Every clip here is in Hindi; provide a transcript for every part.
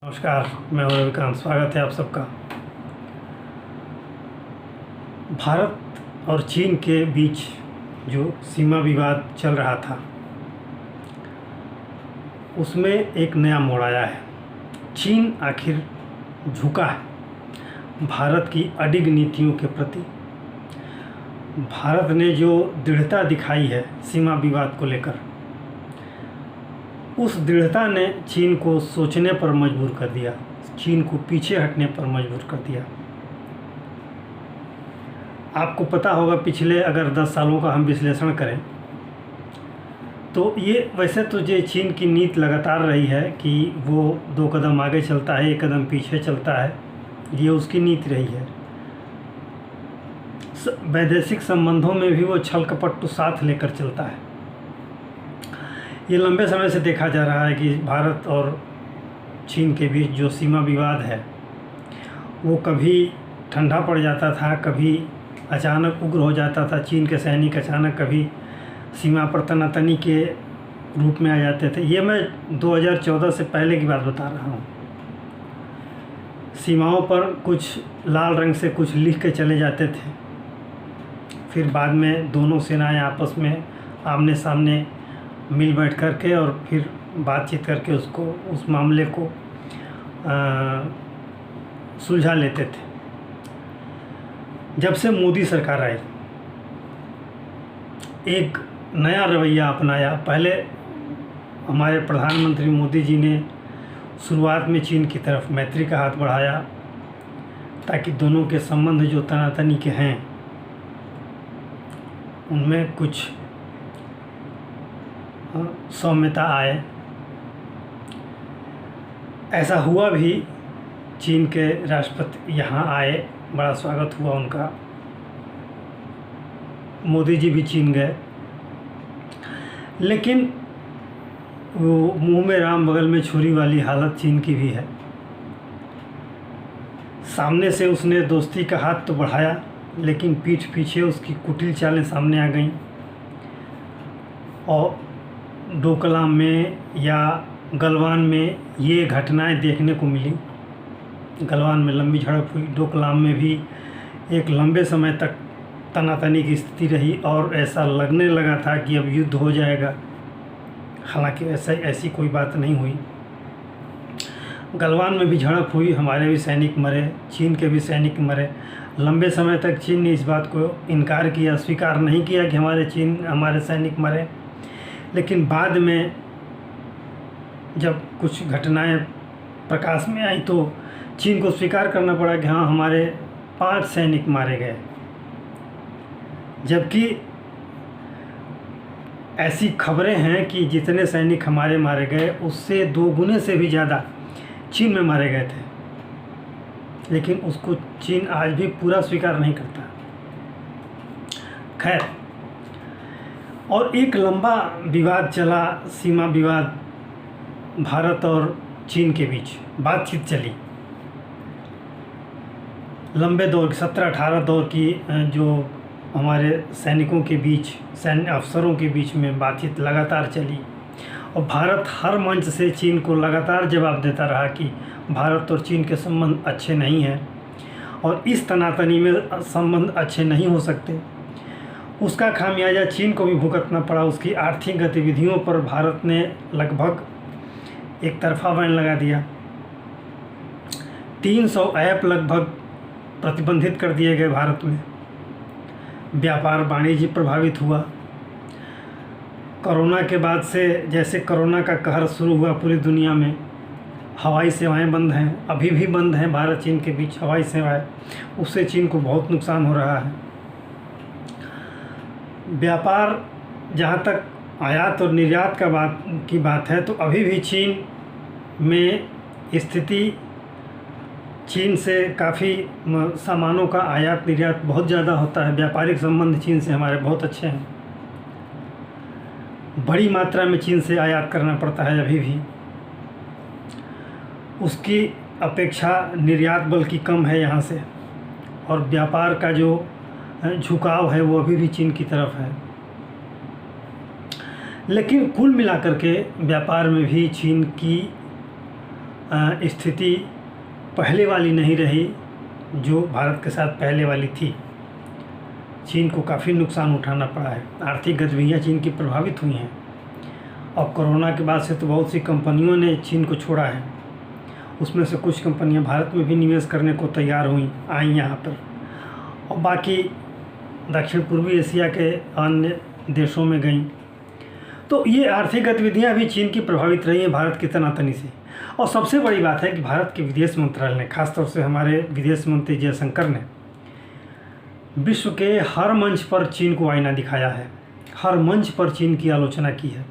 नमस्कार, मैं हूं रविकांत। स्वागत है आप सबका। भारत और चीन के बीच जो सीमा विवाद चल रहा था उसमें एक नया मोड़ आया है। चीन आखिर झुका है भारत की अडिग नीतियों के प्रति। भारत ने जो दृढ़ता दिखाई है सीमा विवाद को लेकर, उस दृढ़ता ने चीन को सोचने पर मजबूर कर दिया, चीन को पीछे हटने पर मजबूर कर दिया। आपको पता होगा, पिछले अगर 10 सालों का हम विश्लेषण करें तो ये वैसे तो ये चीन की नीति लगातार रही है कि वो 2 कदम आगे चलता है, 1 कदम पीछे चलता है। ये उसकी नीति रही है। वैदेशिक संबंधों में भी वो छल कपट तो साथ लेकर चलता है। ये लंबे समय से देखा जा रहा है कि भारत और चीन के बीच जो सीमा विवाद है वो कभी ठंडा पड़ जाता था, कभी अचानक उग्र हो जाता था। चीन के सैनिक अचानक कभी सीमा पर तनातनी के रूप में आ जाते थे। ये मैं 2014 से पहले की बात बता रहा हूँ। सीमाओं पर कुछ लाल रंग से कुछ लिख के चले जाते थे, फिर बाद में दोनों सेनाएं आपस में आमने सामने मिल बैठ करके और फिर बातचीत करके उस मामले को सुलझा लेते थे। जब से मोदी सरकार आई, एक नया रवैया अपनाया। पहले हमारे प्रधानमंत्री मोदी जी ने शुरुआत में चीन की तरफ मैत्री का हाथ बढ़ाया ताकि दोनों के संबंध जो तनातनी के हैं उनमें कुछ सौम्यता आए। ऐसा हुआ भी। चीन के राष्ट्रपति यहाँ आए, बड़ा स्वागत हुआ उनका। मोदी जी भी चीन गए, लेकिन वो मुंह में राम बगल में छुरी वाली हालत चीन की भी है। सामने से उसने दोस्ती का हाथ तो बढ़ाया, लेकिन पीठ पीछे उसकी कुटिल चालें सामने आ गईं। और डोकलाम में या गलवान में ये घटनाएं देखने को मिली। गलवान में लंबी झड़प हुई, डोकलाम में भी एक लंबे समय तक तनातनी की स्थिति रही और ऐसा लगने लगा था कि अब युद्ध हो जाएगा। हालांकि ऐसी कोई बात नहीं हुई। गलवान में भी झड़प हुई, हमारे भी सैनिक मरे, चीन के भी सैनिक मरे। लंबे समय तक चीन ने इस बात को इनकार किया, स्वीकार नहीं किया कि हमारे सैनिक मरे। लेकिन बाद में जब कुछ घटनाएं प्रकाश में आई तो चीन को स्वीकार करना पड़ा कि हाँ, हमारे 5 सैनिक मारे गए। जबकि ऐसी खबरें हैं कि जितने सैनिक हमारे मारे गए उससे 2 गुने से भी ज़्यादा चीन में मारे गए थे, लेकिन उसको चीन आज भी पूरा स्वीकार नहीं करता। खैर, और एक लंबा विवाद चला, सीमा विवाद भारत और चीन के बीच। बातचीत चली लंबे दौर, 17-18 दौर की, जो हमारे सैनिकों के बीच, सैन्य अफसरों के बीच में बातचीत लगातार चली। और भारत हर मंच से चीन को लगातार जवाब देता रहा कि भारत और चीन के संबंध अच्छे नहीं हैं और इस तनातनी में संबंध अच्छे नहीं हो सकते। उसका खामियाजा चीन को भी भुगतना पड़ा। उसकी आर्थिक गतिविधियों पर भारत ने लगभग एक तरफा बैन लगा दिया। 300 ऐप लगभग प्रतिबंधित कर दिए गए भारत में। व्यापार वाणिज्य प्रभावित हुआ। कोरोना के बाद से जैसे कोरोना का कहर शुरू हुआ पूरी दुनिया में, हवाई सेवाएं बंद हैं, अभी भी बंद हैं भारत चीन के बीच हवाई सेवाएं। उससे चीन को बहुत नुकसान हो रहा है। व्यापार, जहाँ तक आयात और निर्यात की बात है, तो अभी भी चीन में स्थिति, चीन से काफ़ी सामानों का आयात निर्यात बहुत ज़्यादा होता है। व्यापारिक संबंध चीन से हमारे बहुत अच्छे हैं। बड़ी मात्रा में चीन से आयात करना पड़ता है अभी भी। उसकी अपेक्षा निर्यात बल्कि कम है यहाँ से, और व्यापार का जो झुकाव है वो अभी भी चीन की तरफ है। लेकिन कुल मिलाकर के व्यापार में भी चीन की स्थिति पहले वाली नहीं रही जो भारत के साथ पहले वाली थी। चीन को काफ़ी नुकसान उठाना पड़ा है, आर्थिक गतिविधियाँ चीन की प्रभावित हुई हैं। और कोरोना के बाद से तो बहुत सी कंपनियों ने चीन को छोड़ा है, उसमें से कुछ कंपनियां भारत में भी निवेश करने को तैयार आई यहाँ पर, और बाकी दक्षिण पूर्वी एशिया के अन्य देशों में गईं। तो ये आर्थिक गतिविधियां भी चीन की प्रभावित रही हैं भारत की तनातनी से। और सबसे बड़ी बात है कि भारत के विदेश मंत्रालय ने, खासतौर से हमारे विदेश मंत्री जयशंकर ने, विश्व के हर मंच पर चीन को आईना दिखाया है, हर मंच पर चीन की आलोचना की है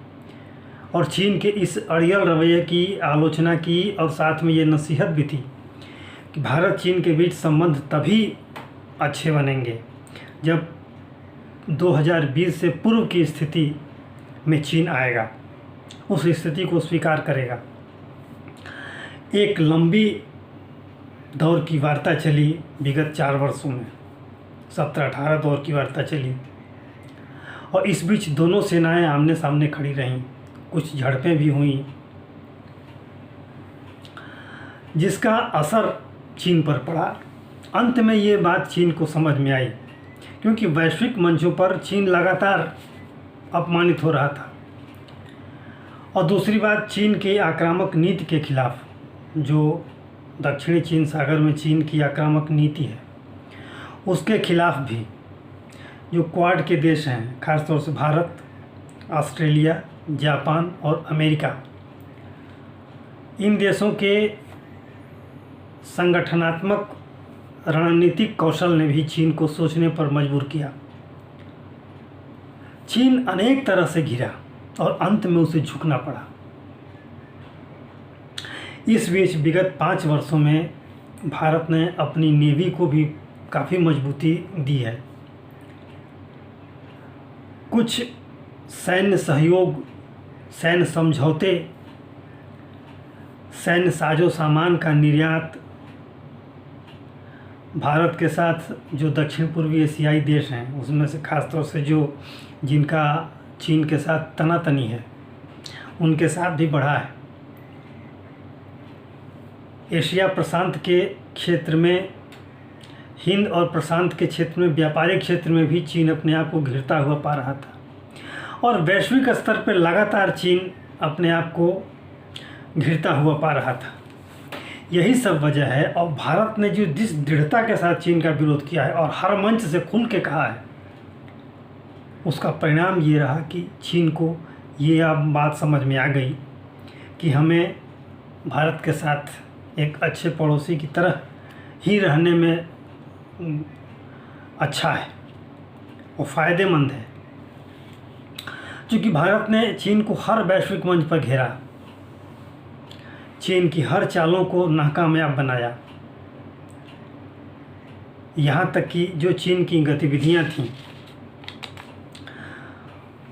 और चीन के इस अड़ियल रवैये की आलोचना की, और साथ में ये नसीहत भी थी कि भारत चीन के बीच संबंध तभी अच्छे बनेंगे जब 2020 से पूर्व की स्थिति में चीन आएगा, उस स्थिति को स्वीकार करेगा। एक लंबी दौर की वार्ता चली विगत 4 वर्षों में, 17-18 दौर की वार्ता चली, और इस बीच दोनों सेनाएं आमने सामने खड़ी रहीं, कुछ झड़पें भी हुईं, जिसका असर चीन पर पड़ा। अंत में ये बात चीन को समझ में आई, क्योंकि वैश्विक मंचों पर चीन लगातार अपमानित हो रहा था। और दूसरी बात, चीन के आक्रामक नीति के खिलाफ, जो दक्षिणी चीन सागर में चीन की आक्रामक नीति है, उसके खिलाफ भी जो क्वाड के देश हैं, खासतौर से भारत, ऑस्ट्रेलिया, जापान और अमेरिका, इन देशों के संगठनात्मक रणनीतिक कौशल ने भी चीन को सोचने पर मजबूर किया। चीन अनेक तरह से घिरा और अंत में उसे झुकना पड़ा। इस बीच विगत 5 वर्षों में भारत ने अपनी नेवी को भी काफ़ी मजबूती दी है। कुछ सैन्य सहयोग, सैन्य समझौते, सैन्य साजो सामान का निर्यात भारत के साथ जो दक्षिण पूर्वी एशियाई देश हैं, उसमें से खासतौर से जिनका चीन के साथ तनातनी है, उनके साथ भी बढ़ा है। एशिया प्रशांत के क्षेत्र में, हिंद और प्रशांत के क्षेत्र में, व्यापारिक क्षेत्र में भी चीन अपने आप को घिरता हुआ पा रहा था, और वैश्विक स्तर पर लगातार चीन अपने आप को घिरता हुआ पा रहा था। यही सब वजह है, और भारत ने जिस दृढ़ता के साथ चीन का विरोध किया है और हर मंच से खुल के कहा है, उसका परिणाम ये रहा कि चीन को ये अब बात समझ में आ गई कि हमें भारत के साथ एक अच्छे पड़ोसी की तरह ही रहने में अच्छा है और फ़ायदेमंद है। क्योंकि भारत ने चीन को हर वैश्विक मंच पर घेरा, चीन की हर चालों को नाकामयाब बनाया, यहाँ तक कि जो चीन की गतिविधियाँ थीं,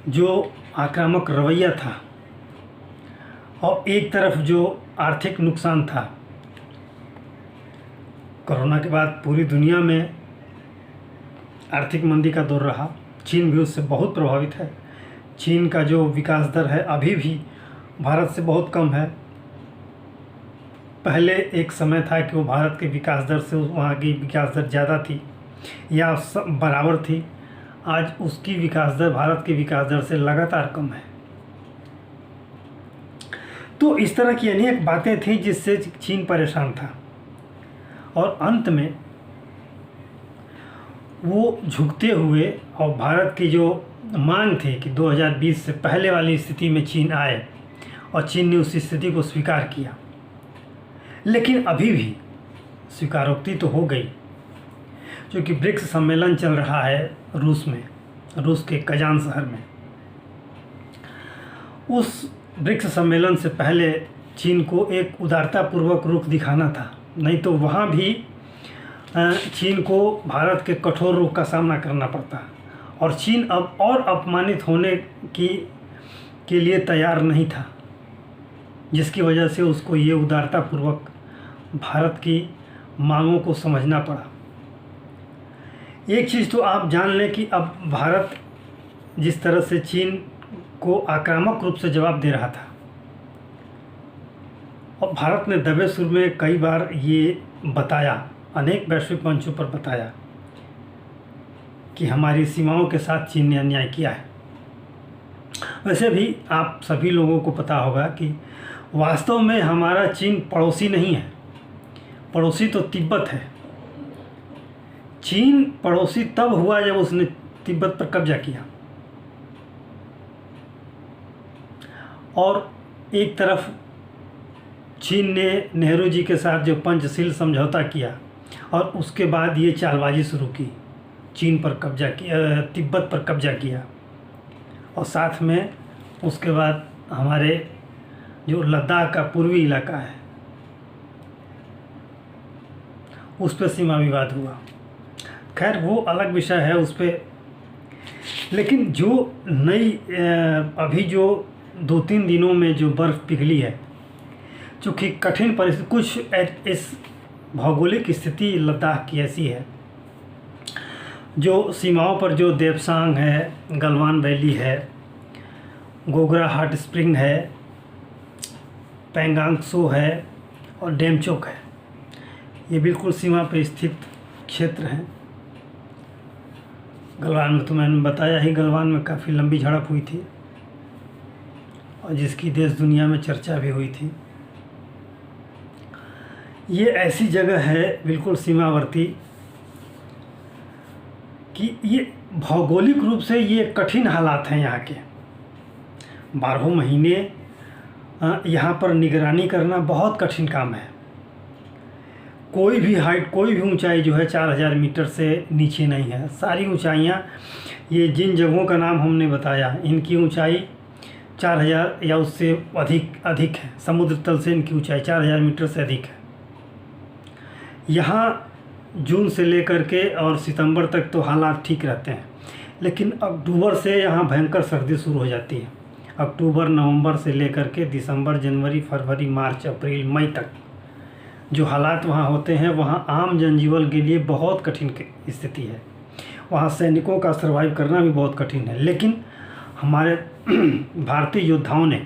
जो आक्रामक रवैया था, और एक तरफ जो आर्थिक नुकसान था, कोरोना के बाद पूरी दुनिया में आर्थिक मंदी का दौर रहा, चीन भी उससे बहुत प्रभावित है। चीन का जो विकास दर है अभी भी भारत से बहुत कम है। पहले एक समय था कि वो भारत के विकास दर से वहाँ की विकास दर ज़्यादा थी या बराबर थी। आज उसकी विकास दर भारत की विकास दर से लगातार कम है। तो इस तरह की अनेक बातें थीं जिससे चीन परेशान था, और अंत में वो झुकते हुए, और भारत की जो मांग थी कि 2020 से पहले वाली स्थिति में चीन आए, और चीन ने उस स्थिति को स्वीकार किया। लेकिन अभी भी स्वीकारोक्ति तो हो गई, क्योंकि ब्रिक्स सम्मेलन चल रहा है रूस में, रूस के कजान शहर में। उस ब्रिक्स सम्मेलन से पहले चीन को एक उदारतापूर्वक रुख दिखाना था, नहीं तो वहाँ भी चीन को भारत के कठोर रुख का सामना करना पड़ता, और चीन अब और अपमानित होने के लिए तैयार नहीं था, जिसकी वजह से उसको ये उदारतापूर्वक भारत की मांगों को समझना पड़ा। एक चीज़ तो आप जान लें कि अब भारत जिस तरह से चीन को आक्रामक रूप से जवाब दे रहा था, और भारत ने दबे सुर में कई बार ये बताया, अनेक वैश्विक मंचों पर बताया कि हमारी सीमाओं के साथ चीन ने अन्याय किया है। वैसे भी आप सभी लोगों को पता होगा कि वास्तव में हमारा चीन पड़ोसी नहीं है, पड़ोसी तो तिब्बत है। चीन पड़ोसी तब हुआ जब उसने तिब्बत पर कब्जा किया, और एक तरफ चीन ने नेहरू जी के साथ जो पंचशील समझौता किया और उसके बाद ये चालबाजी शुरू की, चीन पर कब्जा किया, तिब्बत पर कब्जा किया, और साथ में उसके बाद हमारे जो लद्दाख का पूर्वी इलाका है उस पर सीमा विवाद हुआ। खैर वो अलग विषय है उस पर। लेकिन जो नई अभी जो 2-3 दिनों में जो बर्फ़ पिघली है, चूँकि कठिन परिस्थिति, कुछ इस भौगोलिक स्थिति लद्दाख की ऐसी है, जो सीमाओं पर जो देवसांग है, गलवान वैली है, गोगरा हॉट स्प्रिंग है, पैंगांग त्सो है और डेमचोक है, ये बिल्कुल सीमा पर स्थित क्षेत्र हैं। गलवान में तो मैंने बताया ही, गलवान में काफ़ी लंबी झड़प हुई थी और जिसकी देश दुनिया में चर्चा भी हुई थी। ये ऐसी जगह है बिल्कुल सीमावर्ती कि ये भौगोलिक रूप से ये कठिन हालात हैं यहाँ के। 12 महीने यहाँ पर निगरानी करना बहुत कठिन काम है। कोई भी हाइट, कोई भी ऊंचाई जो है 4000 मीटर से नीचे नहीं है। सारी ऊंचाइयाँ, ये जिन जगहों का नाम हमने बताया, इनकी ऊंचाई 4000 या उससे अधिक है। समुद्र तल से इनकी ऊंचाई 4000 मीटर से अधिक है। यहाँ जून से लेकर के और सितंबर तक तो हालात ठीक रहते हैं, लेकिन अक्टूबर से यहाँ भयंकर सर्दी शुरू हो जाती है। अक्टूबर नवंबर से लेकर के दिसंबर, जनवरी, फरवरी, मार्च, अप्रैल, मई तक जो हालात वहाँ होते हैं, वहाँ आम जनजीवन के लिए बहुत कठिन स्थिति है। वहाँ सैनिकों का सर्वाइव करना भी बहुत कठिन है। लेकिन हमारे भारतीय योद्धाओं ने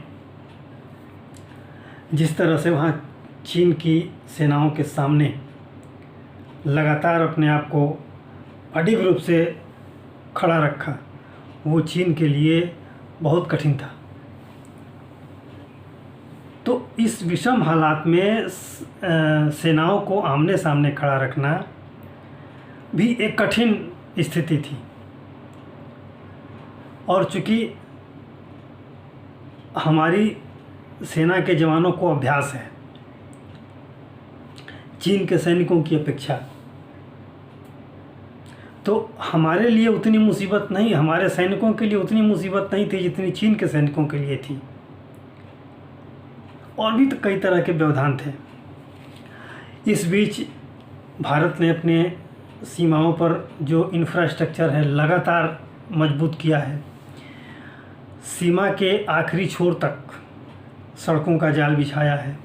जिस तरह से वहाँ चीन की सेनाओं के सामने लगातार अपने आप को अडिग रूप से खड़ा रखा, वो चीन के लिए बहुत कठिन था। तो इस विषम हालात में सेनाओं को आमने सामने खड़ा रखना भी एक कठिन स्थिति थी। और चूँकि हमारी सेना के जवानों को अभ्यास है चीन के सैनिकों की अपेक्षा, तो हमारे लिए उतनी मुसीबत नहीं, हमारे सैनिकों के लिए उतनी मुसीबत नहीं थी जितनी चीन के सैनिकों के लिए थी। और भी तो कई तरह के व्यवधान थे। इस बीच भारत ने अपने सीमाओं पर जो इंफ्रास्ट्रक्चर है लगातार मजबूत किया है। सीमा के आखिरी छोर तक सड़कों का जाल बिछाया है,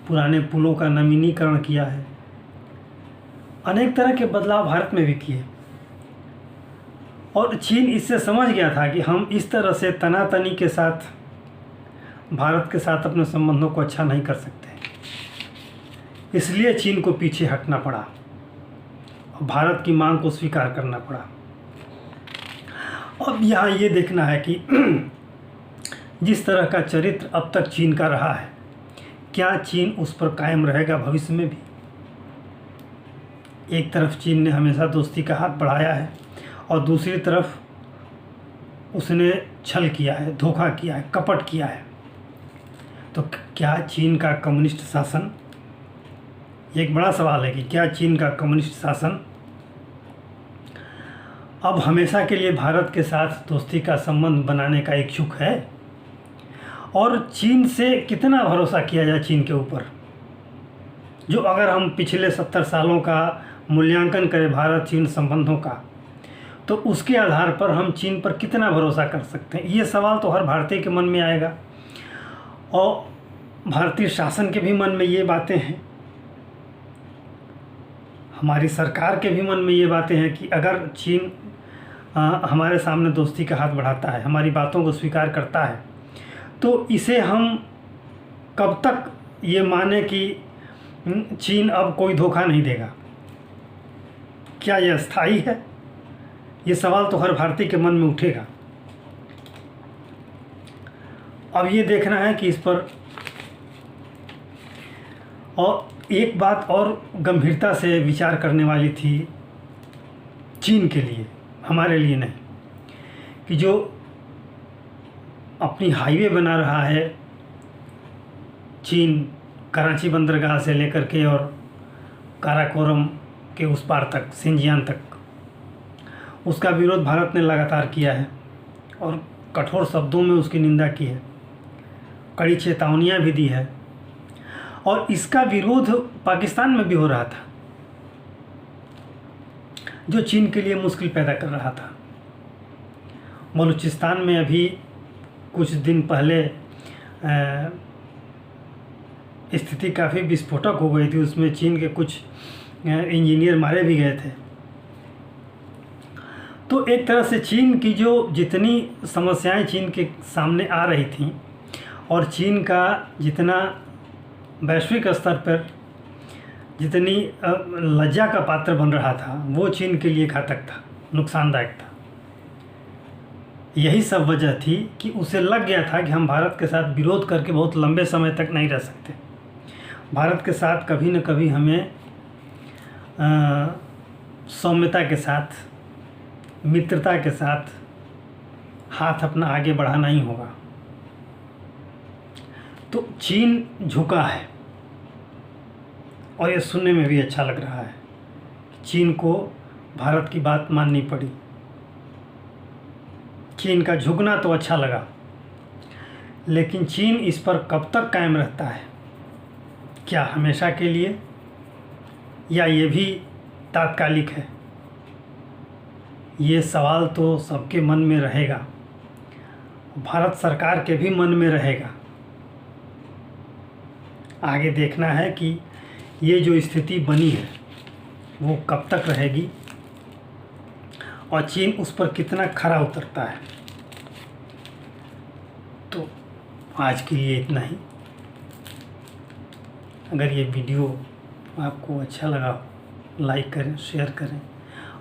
पुराने पुलों का नवीनीकरण किया है, अनेक तरह के बदलाव भारत में भी किए। और चीन इससे समझ गया था कि हम इस तरह से तनातनी के साथ भारत के साथ अपने संबंधों को अच्छा नहीं कर सकते, इसलिए चीन को पीछे हटना पड़ा और भारत की मांग को स्वीकार करना पड़ा। अब यहाँ ये देखना है कि जिस तरह का चरित्र अब तक चीन का रहा है, क्या चीन उस पर कायम रहेगा भविष्य में भी। एक तरफ चीन ने हमेशा दोस्ती का हाथ बढ़ाया है और दूसरी तरफ उसने छल किया है, धोखा किया है, कपट किया है। तो क्या चीन का कम्युनिस्ट शासन, एक बड़ा सवाल है कि क्या चीन का कम्युनिस्ट शासन अब हमेशा के लिए भारत के साथ दोस्ती का संबंध बनाने का इच्छुक है। और चीन से कितना भरोसा किया जाए चीन के ऊपर, जो अगर हम पिछले 70 सालों का मूल्यांकन करें भारत चीन संबंधों का, तो उसके आधार पर हम चीन पर कितना भरोसा कर सकते हैं। ये सवाल तो हर भारतीय के मन में आएगा और भारतीय शासन के भी मन में ये बातें हैं, हमारी सरकार के भी मन में ये बातें हैं कि अगर चीन हमारे सामने दोस्ती का हाथ बढ़ाता है, हमारी बातों को स्वीकार करता है, तो इसे हम कब तक ये माने कि चीन अब कोई धोखा नहीं देगा, क्या यह स्थायी है? ये सवाल तो हर भारतीय के मन में उठेगा। अब ये देखना है कि इस पर, और एक बात और गंभीरता से विचार करने वाली थी चीन के लिए, हमारे लिए नहीं, कि जो अपनी हाईवे बना रहा है चीन, कराची बंदरगाह से लेकर के और काराकोरम के उस पार तक, सिंजियान तक, उसका विरोध भारत ने लगातार किया है और कठोर शब्दों में उसकी निंदा की है, कड़ी चेतावनियां भी दी है। और इसका विरोध पाकिस्तान में भी हो रहा था, जो चीन के लिए मुश्किल पैदा कर रहा था। बलूचिस्तान में अभी कुछ दिन पहले स्थिति काफ़ी विस्फोटक हो गई थी, उसमें चीन के कुछ इंजीनियर मारे भी गए थे। तो एक तरह से चीन की जो जितनी समस्याएं चीन के सामने आ रही थीं और चीन का जितना वैश्विक स्तर पर जितनी लज्जा का पात्र बन रहा था, वो चीन के लिए घातक था, नुकसानदायक था। यही सब वजह थी कि उसे लग गया था कि हम भारत के साथ विरोध करके बहुत लंबे समय तक नहीं रह सकते। भारत के साथ कभी न कभी हमें सौम्यता के साथ, मित्रता के साथ हाथ अपना आगे बढ़ाना ही होगा। तो चीन झुका है और ये सुनने में भी अच्छा लग रहा है। चीन को भारत की बात माननी पड़ी। चीन का झुकना तो अच्छा लगा, लेकिन चीन इस पर कब तक कायम रहता है? क्या हमेशा के लिए, या ये भी तात्कालिक है? ये सवाल तो सबके मन में रहेगा, भारत सरकार के भी मन में रहेगा। आगे देखना है कि ये जो स्थिति बनी है वो कब तक रहेगी और चीन उस पर कितना खरा उतरता है। तो आज के लिए इतना ही। अगर ये वीडियो आपको अच्छा लगा, लाइक करें, शेयर करें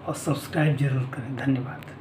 और सब्सक्राइब ज़रूर करें। धन्यवाद।